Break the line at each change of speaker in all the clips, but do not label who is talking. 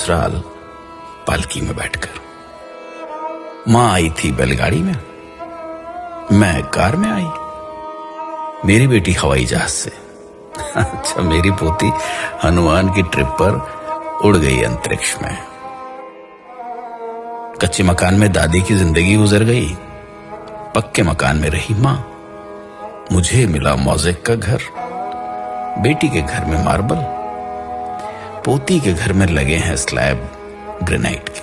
ससुराल पालकी में बैठकर। माँ आई थी बैलगाड़ी में, मैं कार में आई, मेरी बेटी हवाई जहाज से। अच्छा, मेरी पोती हनुमान की ट्रिप पर उड़ गई अंतरिक्ष में। कच्चे मकान में दादी की जिंदगी गुजर गई, पक्के मकान में रही माँ। मुझे मिला मोज़ेक का घर, बेटी के घर में मार्बल, पोती के घर में लगे हैं स्लैब ग्रेनाइट के।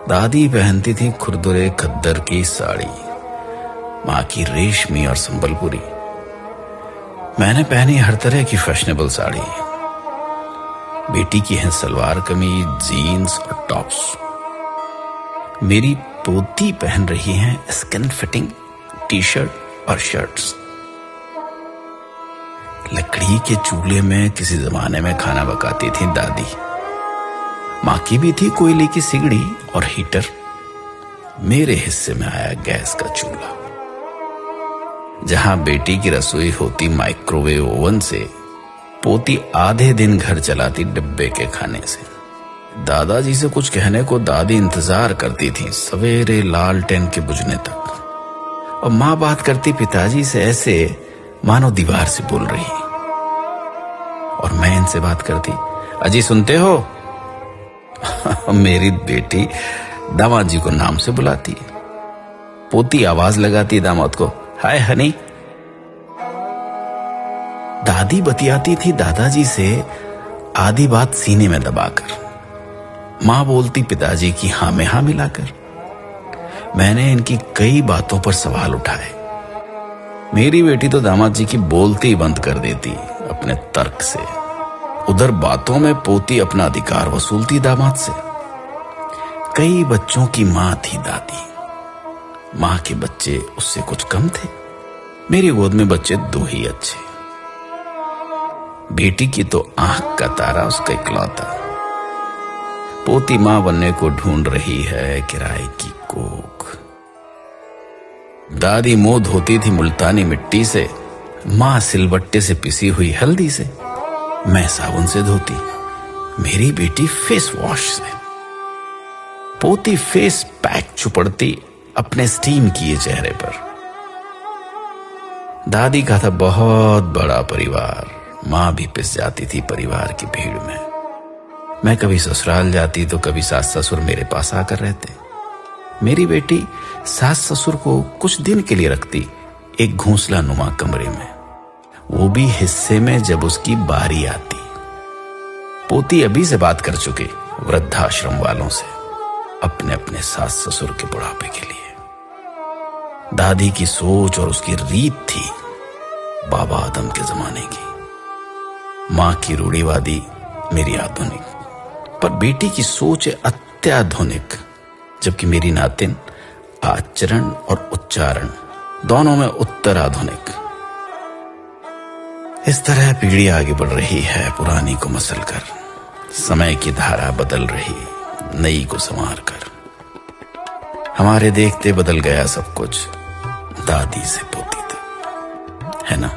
दादी पहनती थी खुरदुरे खद्दर की साड़ी, माँ की रेशमी और संबलपुरी। मैंने पहनी हर तरह की फैशनेबल साड़ी। बेटी की है सलवार कमीज, जीन्स और टॉप्स। मेरी पोती पहन रही है स्किन फिटिंग टी शर्ट और शर्ट्स। लकड़ी के चूल्हे में किसी जमाने में खाना पकाती थी दादी। माँ की भी थी कोयले की सिगड़ी और हीटर। मेरे हिस्से में आया गैस का चूल्हा। जहां बेटी की रसोई होती माइक्रोवेव ओवन से, पोती आधे दिन घर चलाती डिब्बे के खाने से। दादाजी से कुछ कहने को दादी इंतजार करती थी सवेरे लालटेन के बुझने तक, और माँ बात करती पिताजी से ऐसे मानो दीवार से बोल रही। और मैं इनसे बात करती, अजी सुनते हो? मेरी बेटी दामाद जी को नाम से बुलाती, पोती आवाज लगाती दामाद को, हाय हनी। दादी बतियाती थी दादाजी से आधी बात सीने में दबाकर। माँ बोलती पिताजी की हाँ में हाँ मिलाकर। मैंने इनकी कई बातों पर सवाल उठाए। मेरी बेटी तो दामाद जी की बोलती ही बंद कर देती अपने तर्क से। उधर बातों में पोती अपना अधिकार वसूलती दामाद से। कई बच्चों की माँ थी दादी। माँ के बच्चे उससे कुछ कम थे। मेरी गोद में बच्चे दो ही अच्छे। बेटी की तो आंख का तारा उसका इकलौता। पोती माँ बनने को ढूंढ रही है किराए की कोख। दादी मुंह धोती थी मुल्तानी मिट्टी से, माँ सिलबट्टे से पिसी हुई हल्दी से। मैं साबुन से धोती, मेरी बेटी फेस वॉश से। पोती फेस पैक चुपड़ती अपने स्टीम किए चेहरे पर। दादी का था बहुत बड़ा परिवार। माँ भी पिस जाती थी परिवार की भीड़ में। मैं कभी ससुराल जाती तो कभी सास ससुर मेरे पास आकर रहते। मेरी बेटी सास ससुर को कुछ दिन के लिए रखती एक घोंसला नुमा कमरे में, वो भी हिस्से में जब उसकी बारी आती। पोती अभी से बात कर चुकी वृद्धाश्रम वालों से अपने अपने सास ससुर के बुढ़ापे के लिए। दादी की सोच और उसकी रीत थी बाबा आदम के जमाने की। माँ की रूढ़िवादी, मेरी आधुनिक। पर बेटी की सोच है अत्याधुनिक, जबकि मेरी नातिन आचरण और उच्चारण दोनों में उत्तर आधुनिक। इस तरह पीढ़ी आगे बढ़ रही है पुरानी को मसल कर। समय की धारा बदल रही नई को संवार कर। हमारे देखते बदल गया सब कुछ, दादी से पोती तक, है ना?